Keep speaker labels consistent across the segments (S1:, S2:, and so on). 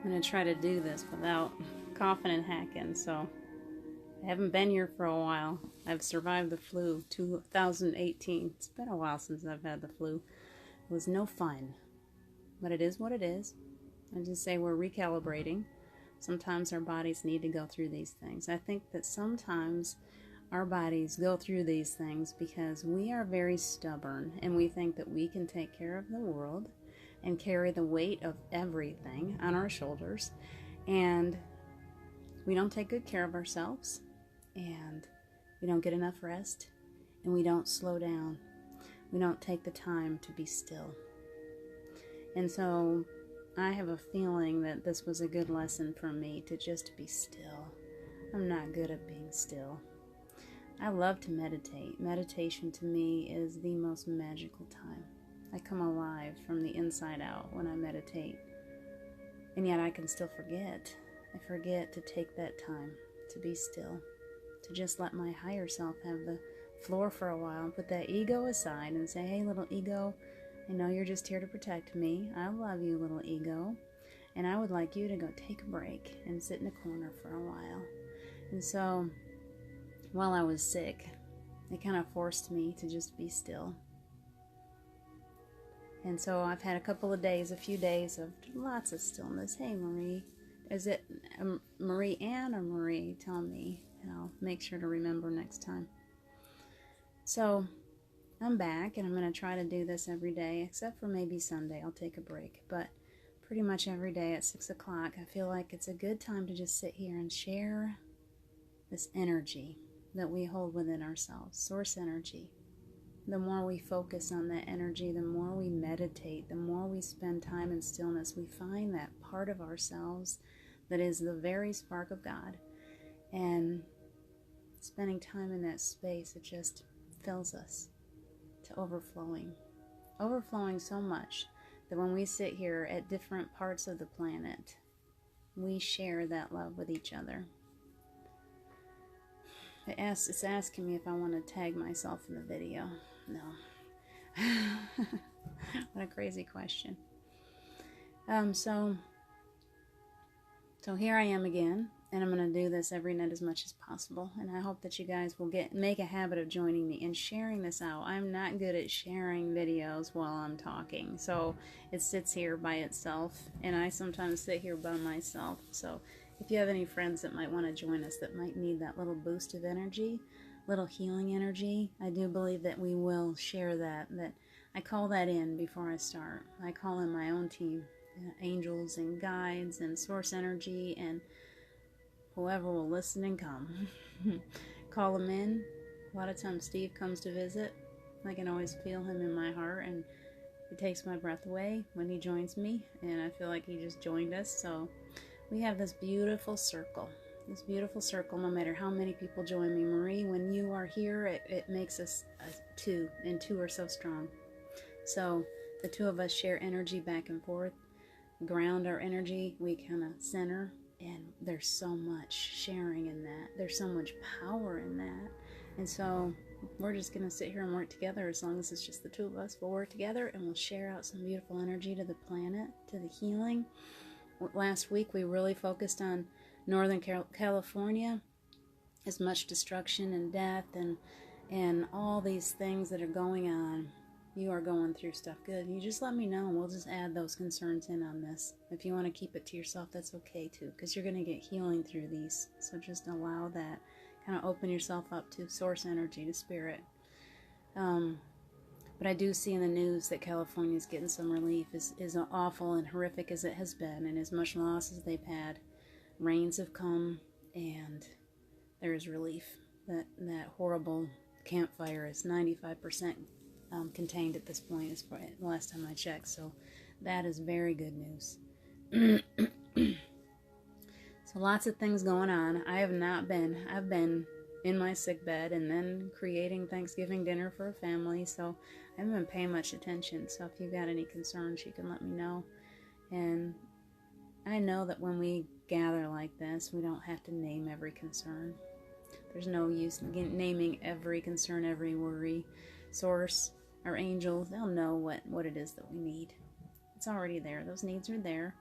S1: I'm going to try to do this without coughing and hacking, so I haven't been here for a while. I've survived the flu, 2018. It's been a while since I've had the flu. It was no fun, but it is what it is. I just say we're recalibrating. Sometimes our bodies need to go through these things. I think that sometimes our bodies go through these things because we are very stubborn and we think that we can take care of the world and carry the weight of everything on our shoulders, and we don't take good care of ourselves, and we don't get enough rest, and we don't slow down. We don't take the time to be still. And so I have a feeling that this was a good lesson for me to just be still. I'm not good at being still. I love to meditate. Meditation to me is the most magical time. I come alive from the inside out when I meditate. And yet I can still forget. I forget to take that time to be still, to just let my higher self have the floor for a while and put that ego aside and say, hey, little ego, I know you're just here to protect me. I love you, little ego. And I would like you to go take a break and sit in a corner for a while. And so while I was sick, it kind of forced me to just be still. And so I've had a few days of lots of stillness. Hey, Marie. Is it Marie Ann or Marie? Tell me, and I'll make sure to remember next time. So I'm back, and I'm going to try to do this every day, except for maybe Sunday. I'll take a break. But pretty much every day at 6 o'clock, I feel like it's a good time to just sit here and share this energy that we hold within ourselves, source energy. The more we focus on that energy, the more we meditate, the more we spend time in stillness, we find that part of ourselves that is the very spark of God. And spending time in that space, it just fills us to overflowing. Overflowing so much that when we sit here at different parts of the planet, we share that love with each other. It's asking me if I want to tag myself in the video. No. What a crazy question. So here I am again, and I'm going to do this every night as much as possible, and I hope that you guys will make a habit of joining me and sharing this out. I'm not good at sharing videos while I'm talking, so it sits here by itself, and I sometimes sit here by myself. So if you have any friends that might want to join us, that might need that little boost of energy, little healing energy, I do believe that we will share that I call that in before I start. I call in my own team, angels and guides and source energy and whoever will listen and come. Call them in. A lot of times Steve comes to visit. I can always feel him in my heart, and it takes my breath away when he joins me, and I feel like he just joined us. So we have this beautiful circle. No matter how many people join me. Marie, when you are here, it makes us two, and two are so strong. So the two of us share energy back and forth, ground our energy, we kind of center, and there's so much sharing in that. There's so much power in that. And so we're just going to sit here and work together. As long as it's just the two of us, we'll work together and we'll share out some beautiful energy to the planet, to the healing. Last week we really focused on Northern California. As much destruction and death and all these things that are going on. You are going through stuff good. You just let me know, and we'll just add those concerns in on this. If you want to keep it to yourself, that's okay too, because you're going to get healing through these. So just allow that. Kind of open yourself up to source energy, to spirit. But I do see in the news that California is getting some relief. As awful and horrific as it has been, and as much loss as they've had, rains have come, and there is relief. That horrible campfire is 95% contained at this point, is the last time I checked. So that is very good news. So lots of things going on. I've been in my sick bed and then creating Thanksgiving dinner for a family, so I haven't been paying much attention. So if you've got any concerns, you can let me know. And I know that when we gather like this, we don't have to name every concern. There's no use in naming every concern, every worry. Source, our angels, they'll know what it is that we need. It's already there. Those needs are there.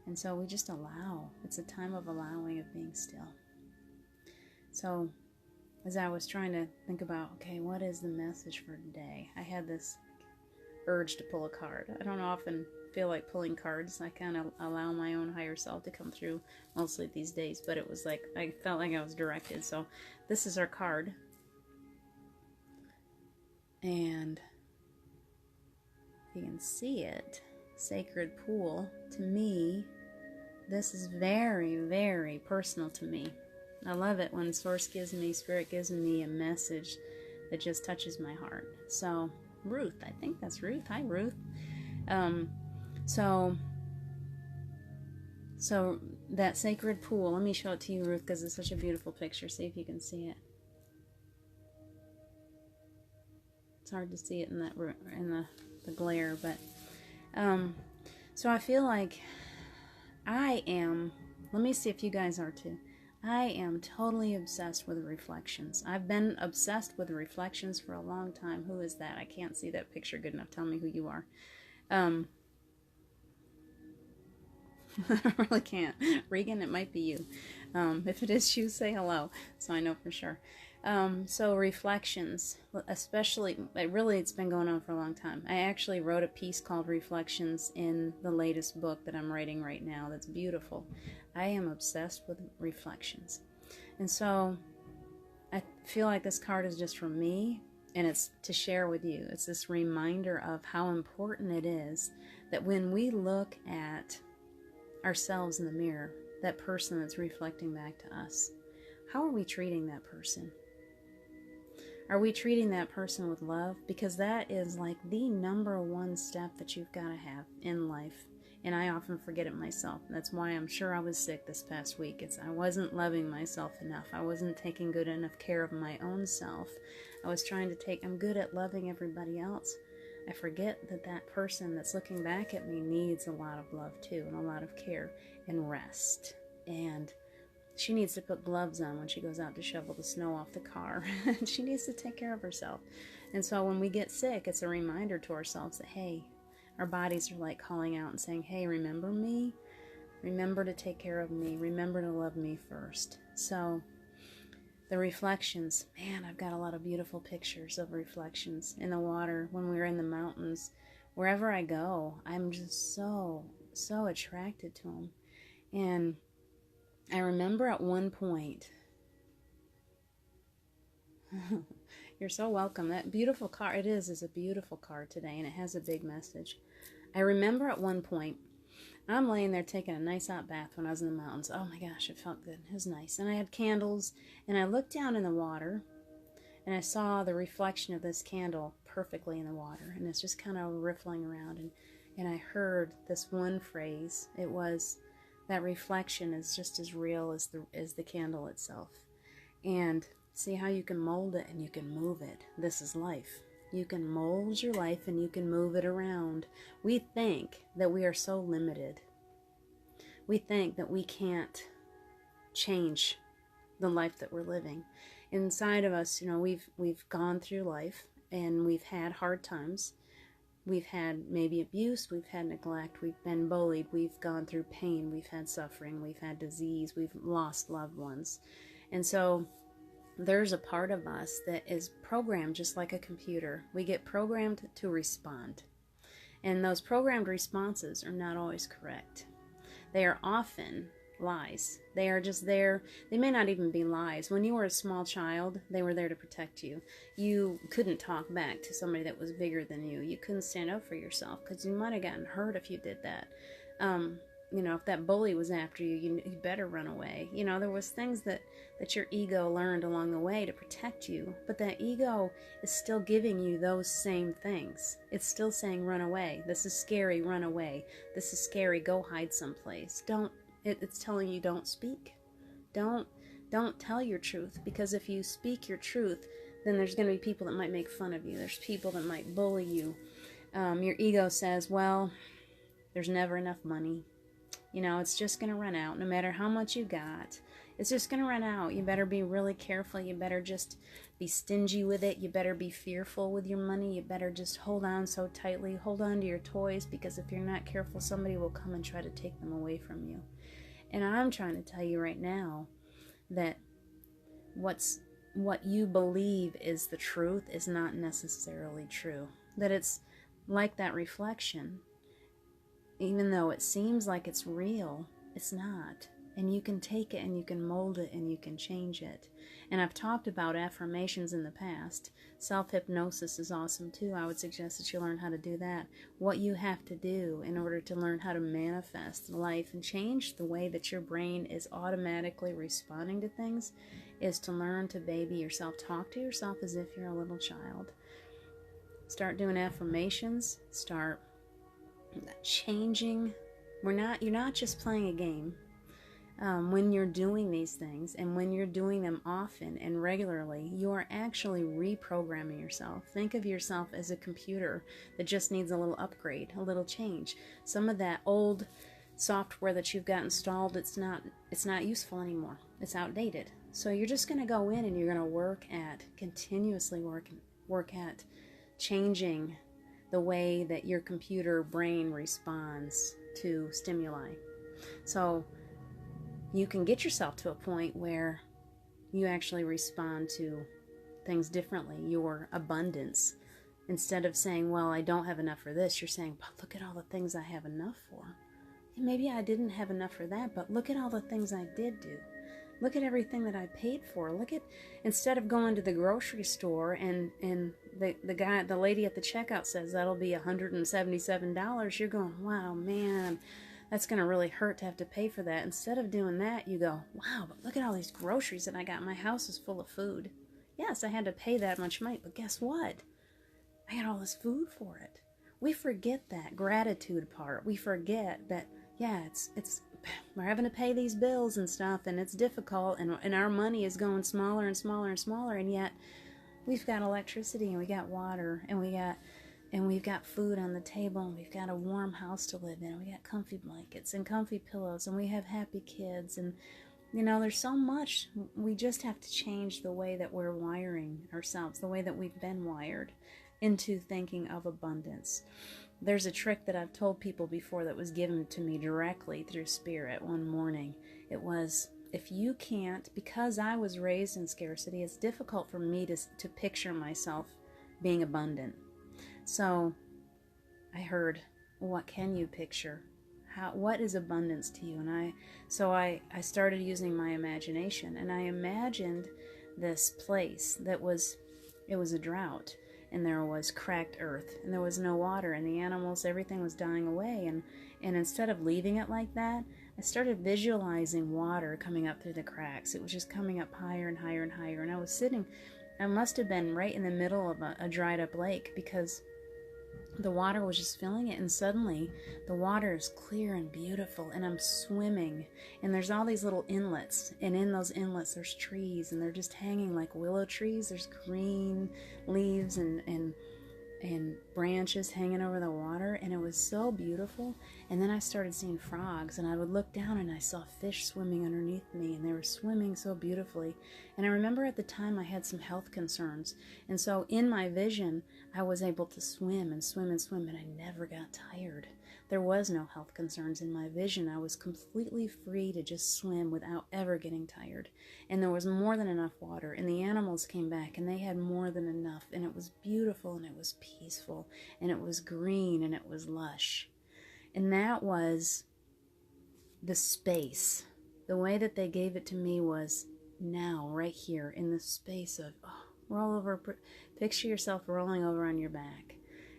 S1: And so we just allow. It's a time of allowing, of being still. So as I was trying to think about, okay, what is the message for today? I had this urge to pull a card. I don't often feel like pulling cards. I kind of allow my own higher self to come through mostly these days, but it was like, I felt like I was directed. So this is our card. And you can see it, Sacred Pool. To me, this is very, very personal to me. I love it when Source gives me, Spirit gives me a message that just touches my heart. So, Ruth, I think that's Ruth. Hi, Ruth. So that Sacred Pool, let me show it to you, Ruth, because it's such a beautiful picture. See if you can see it. It's hard to see it in that the glare, but so I feel like I am, let me see if you guys are too. I am totally obsessed with reflections. I've been obsessed with reflections for a long time. Who is that? I can't see that picture good enough. Tell me who you are. I really can't. Regan, it might be you. If it is you, say hello, so I know for sure. So reflections, especially, it's been going on for a long time. I actually wrote a piece called Reflections in the latest book that I'm writing right now that's beautiful. I am obsessed with reflections. And so I feel like this card is just for me, and it's to share with you. It's this reminder of how important it is that when we look at ourselves in the mirror, that person that's reflecting back to us, how are we treating that person? Are we treating that person with love? Because that is like the number one step that you've got to have in life. And I often forget it myself. That's why I'm sure I was sick this past week. I wasn't loving myself enough. I wasn't taking good enough care of my own self. I was trying to I'm good at loving everybody else. I forget that person that's looking back at me needs a lot of love too, and a lot of care and rest. And she needs to put gloves on when she goes out to shovel the snow off the car. She needs to take care of herself. And so when we get sick, it's a reminder to ourselves that, hey, our bodies are like calling out and saying, hey, remember me? Remember to take care of me. Remember to love me first. So the reflections, man, I've got a lot of beautiful pictures of reflections in the water when we were in the mountains. Wherever I go, I'm just so attracted to them. And I remember at one point, you're so welcome. That beautiful card, it is a beautiful card today, and it has a big message. I remember at one point, I'm laying there taking a nice hot bath when I was in the mountains. Oh my gosh, it felt good. It was nice. And I had candles, and I looked down in the water, and I saw the reflection of this candle perfectly in the water, and it's just kind of riffling around, and I heard this one phrase. It was, that reflection is just as real as the candle itself. And see how you can mold it and you can move it. This is life. You can mold your life and you can move it around. We think that we are so limited. We think that we can't change the life that we're living. Inside of us, we've gone through life and we've had hard times. We've had maybe abuse, we've had neglect, we've been bullied, we've gone through pain, we've had suffering, we've had disease, we've lost loved ones. And so there's a part of us that is programmed just like a computer. We get programmed to respond. And those programmed responses are not always correct. They are often lies. They are just there. They may not even be lies. When you were a small child, they were there to protect you. You couldn't talk back to somebody that was bigger than you. You couldn't stand up for yourself because you might have gotten hurt if you did that. If that bully was after you, you better run away. There was things that your ego learned along the way to protect you, but that ego is still giving you those same things. It's still saying, run away. This is scary, run away. This is scary, go hide someplace. It's telling you don't speak. Don't tell your truth, because if you speak your truth, then there's going to be people that might make fun of you. There's people that might bully you. Your ego says, well, there's never enough money. It's just going to run out no matter how much you got. It's just going to run out. You better be really careful. You better just be stingy with it. You better be fearful with your money. You better just hold on so tightly. Hold on to your toys, because if you're not careful, somebody will come and try to take them away from you. And I'm trying to tell you right now that what you believe is the truth is not necessarily true. That it's like that reflection. Even though it seems like it's real, it's not. And you can take it and you can mold it and you can change it. And I've talked about affirmations in the past. Self-hypnosis is awesome too. I would suggest that you learn how to do that. What you have to do in order to learn how to manifest life and change the way that your brain is automatically responding to things is to learn to baby yourself. Talk to yourself as if you're a little child. Start doing affirmations. Start changing. You're not just playing a game. When you're doing these things, and when you're doing them often and regularly, you are actually reprogramming yourself. Think of yourself as a computer that just needs a little upgrade, a little change. Some of that old software that you've got installed, it's not useful anymore. It's outdated. So you're just going to go in and you're going to continuously work at changing the way that your computer brain responds to stimuli. So you can get yourself to a point where you actually respond to things differently. Your abundance. Instead of saying, well, I don't have enough for this, you're saying, but look at all the things I have enough for. Maybe I didn't have enough for that, but look at all the things I did do. Look at everything that I paid for. Instead of going to the grocery store and the lady at the checkout says that'll be $177, you're going, wow, man, that's going to really hurt to have to pay for that. Instead of doing that, you go, wow, but look at all these groceries that I got. My house is full of food. Yes, I had to pay that much money, but guess what? I got all this food for it. We forget that gratitude part. We forget that, yeah, it's we're having to pay these bills and stuff, and it's difficult, and our money is going smaller and smaller and smaller, and yet we've got electricity, and we got water, and we've got food on the table, and we've got a warm house to live in, and we got comfy blankets and comfy pillows, and we have happy kids, and there's so much. We just have to change the way that we're wiring ourselves, the way that we've been wired into thinking of abundance. There's a trick that I've told people before that was given to me directly through Spirit one morning. It was, if you can't, because I was raised in scarcity, it's difficult for me to picture myself being abundant. So I heard, what can you picture? What is abundance to you? And I started using my imagination, and I imagined this place it was a drought, and there was cracked earth, and there was no water, and the animals, everything was dying away, and instead of leaving it like that, I started visualizing water coming up through the cracks. It was just coming up higher and higher and higher, and I must have been right in the middle of a dried up lake, because the water was just filling it, and suddenly the water is clear and beautiful, and I'm swimming, and there's all these little inlets, and in those inlets there's trees, and they're just hanging like willow trees. There's green leaves and branches hanging over the water, and it was so beautiful. And then I started seeing frogs, and I would look down and I saw fish swimming underneath me, and they were swimming so beautifully. And I remember at the time I had some health concerns, and so in my vision I was able to swim and swim and swim, and I never got tired. There was no health concerns in my vision. I was completely free to just swim without ever getting tired. And there was more than enough water, and the animals came back, and they had more than enough, and it was beautiful, and it was peaceful, and it was green, and it was lush. And that was the space. The way that they gave it to me was now, right here, in the space of, roll over, picture yourself rolling over on your back,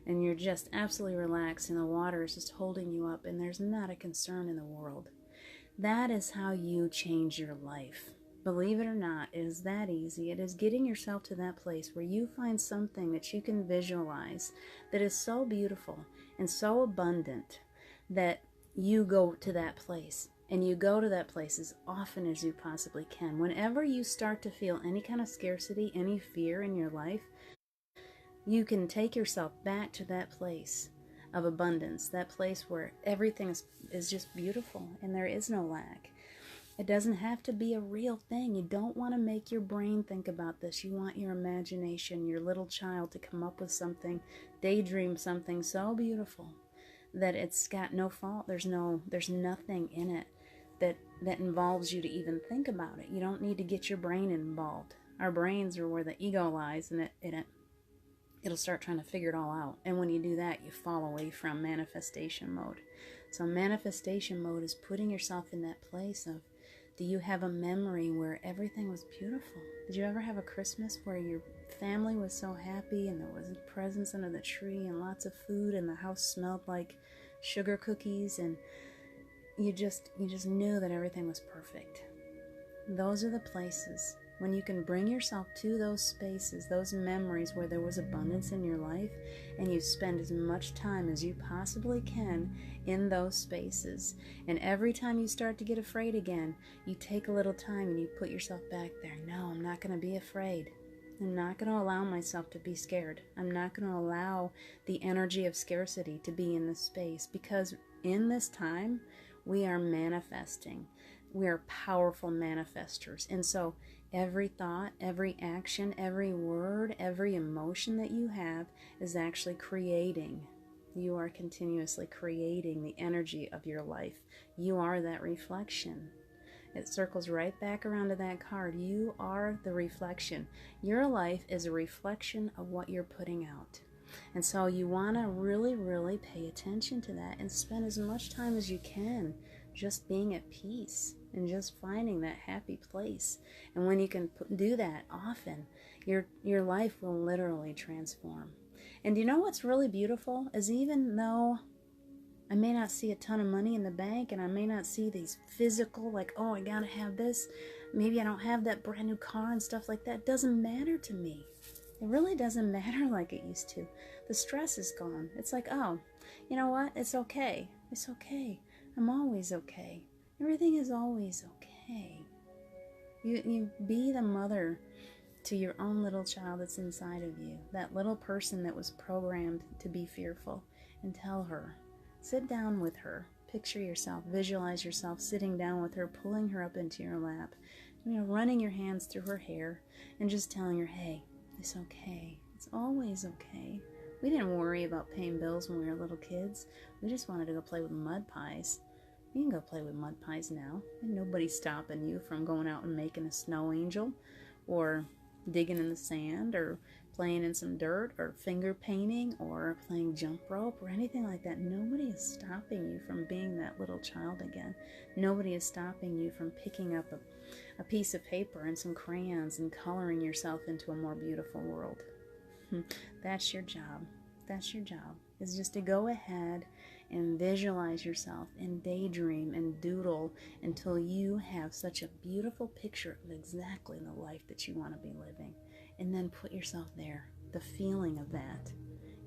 S1: and you're just absolutely relaxed, and the water is just holding you up, and there's not a concern in the world. That is how you change your life. Believe it or not, it is that easy. It is getting yourself to that place where you find something that you can visualize that is so beautiful and so abundant that you go to that place. And you go to that place as often as you possibly can. Whenever you start to feel any kind of scarcity, any fear in your life, you can take yourself back to that place of abundance, that place where everything is just beautiful and there is no lack. It doesn't have to be a real thing. You don't want to make your brain think about this. You want your imagination, your little child, to come up with something, daydream something so beautiful that it's got no fault. There's nothing in it that involves you to even think about it. You don't need to get your brain involved. Our brains are where the ego lies, and it'll start trying to figure it all out. And when you do that, you fall away from manifestation mode. So manifestation mode is putting yourself in that place of, do you have a memory where everything was beautiful? Did you ever have a Christmas where your family was so happy and there was presents under the tree and lots of food and the house smelled like sugar cookies and you just knew that everything was perfect? Those are the places when you can bring yourself to those spaces, those memories where there was abundance in your life, and you spend as much time as you possibly can in those spaces. And every time you start to get afraid again, you take a little time and you put yourself back there. No, I'm not going to be afraid. I'm not going to allow myself to be scared. I'm not going to allow the energy of scarcity to be in this space, because in this time, we are manifesting. We are powerful manifestors. And so every thought, every action, every word, every emotion that you have is actually creating. You are continuously creating the energy of your life. You are that reflection. It circles right back around to that card. You are the reflection. Your life is a reflection of what you're putting out. And so you want to really, really pay attention to that and spend as much time as you can just being at peace and just finding that happy place. And when you can do that often, your life will literally transform. And you know what's really beautiful is, even though I may not see a ton of money in the bank and I may not see these physical, like, oh, I gotta have this, maybe I don't have that brand new car and stuff like that, it doesn't matter to me. It really doesn't matter like it used to. The stress is gone. It's like, oh, you know what? It's okay. It's okay. I'm always okay. Everything is always okay. You be the mother to your own little child that's inside of you, that little person that was programmed to be fearful, and tell her, sit down with her, picture yourself, visualize yourself sitting down with her, pulling her up into your lap, running your hands through her hair and just telling her, hey, it's okay. It's always okay. We didn't worry about paying bills when we were little kids. We just wanted to go play with mud pies. You can go play with mud pies now, and nobody's stopping you from going out and making a snow angel, or digging in the sand, or playing in some dirt, or finger painting, or playing jump rope, or anything like that. Nobody is stopping you from being that little child again. Nobody is stopping you from picking up a piece of paper and some crayons and coloring yourself into a more beautiful world. That's your job. That's your job, is just to go ahead and visualize yourself and daydream and doodle until you have such a beautiful picture of exactly the life that you want to be living. And then put yourself there, the feeling of that.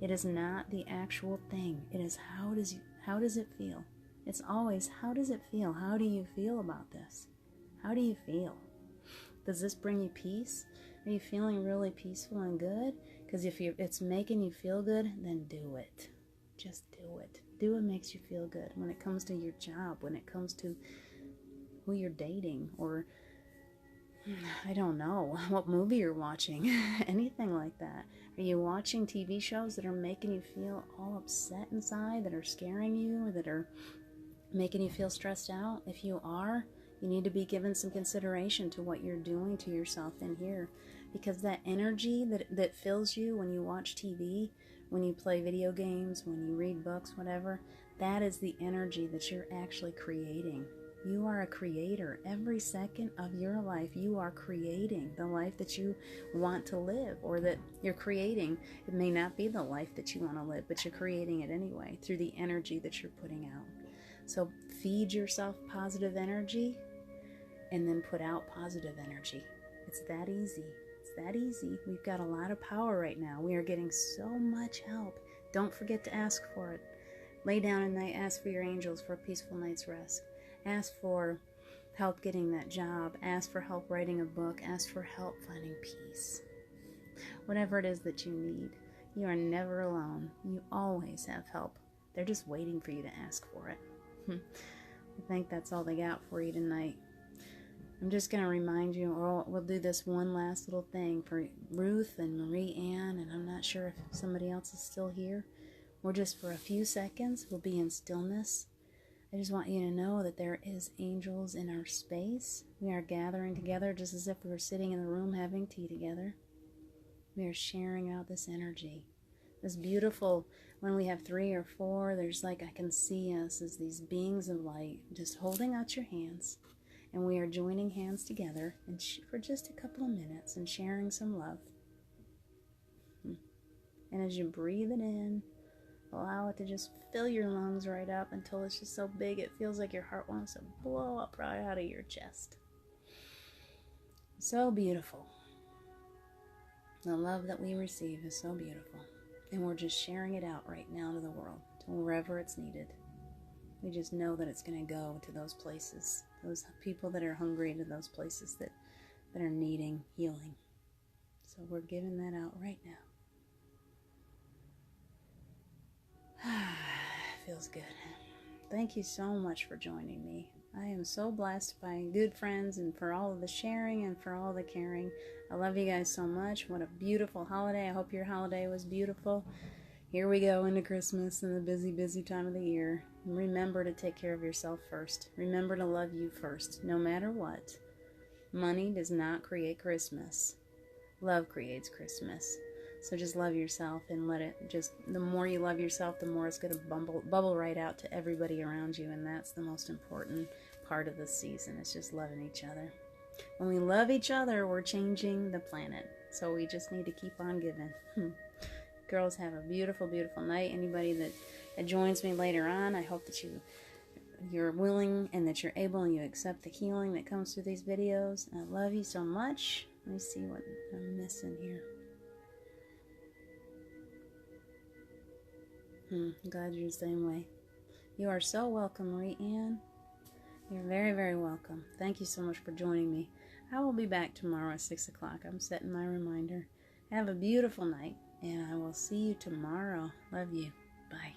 S1: It is not the actual thing. It is how does it feel? It's always, how does it feel? How do you feel about this? How do you feel? Does this bring you peace? Are you feeling really peaceful and good? Because if it's making you feel good, then do it. Just do it. Do what makes you feel good. When it comes to your job, when it comes to who you're dating, or I don't know, what movie you're watching, anything like that. Are you watching TV shows that are making you feel all upset inside, that are scaring you, or that are making you feel stressed out? If you are, you need to be given some consideration to what you're doing to yourself in here, because that energy that fills you when you watch TV, when you play video games, when you read books, whatever, that is the energy that you're actually creating. You are a creator. Every second of your life, you are creating the life that you want to live, or that you're creating. It may not be the life that you want to live, but you're creating it anyway through the energy that you're putting out. So feed yourself positive energy and then put out positive energy. It's that easy. It's that easy. We've got a lot of power right now. We are getting so much help. Don't forget to ask for it. Lay down at night, ask for your angels for a peaceful night's rest. Ask for help getting that job. Ask for help writing a book. Ask for help finding peace. Whatever it is that you need, you are never alone. You always have help. They're just waiting for you to ask for it. I think that's all they got for you tonight. I'm just going to remind you, or we'll do this one last little thing for Ruth and Marie Ann, and I'm not sure if somebody else is still here. We're just for a few seconds, we'll be in stillness. I just want you to know that there is angels in our space. We are gathering together just as if we were sitting in the room having tea together. We are sharing out this energy. This beautiful, when we have 3 or 4, there's like I can see us as these beings of light just holding out your hands. And we are joining hands together and for just a couple of minutes and sharing some love. And as you breathe it in, allow it to just fill your lungs right up until it's just so big it feels like your heart wants to blow up right out of your chest. So beautiful. The love that we receive is so beautiful. And we're just sharing it out right now to the world, to wherever it's needed. We just know that it's going to go to those places, those people that are hungry, to those places that are needing healing. So we're giving that out right now. Feels good. Thank you so much for joining me. I am so blessed by good friends and for all of the sharing and for all the caring. I love you guys so much. What a beautiful holiday. I hope your holiday was beautiful. Here we go into Christmas and the busy, busy time of the year. Remember to take care of yourself first. Remember to love you first, no matter what. Money does not create Christmas. Love creates Christmas. So just love yourself and let it just, the more you love yourself, the more it's going to bubble right out to everybody around you. And that's the most important part of this season. It's just loving each other. When we love each other, we're changing the planet. So we just need to keep on giving. Girls, have a beautiful, beautiful night. Anybody that joins me later on, I hope that you're willing and that you're able and you accept the healing that comes through these videos. I love you so much. Let me see what I'm missing here. I'm glad you're the same way. You are so welcome, Marie Ann. You're very, very welcome. Thank you so much for joining me. I will be back tomorrow at 6 o'clock. I'm setting my reminder. Have a beautiful night, and I will see you tomorrow. Love you. Bye.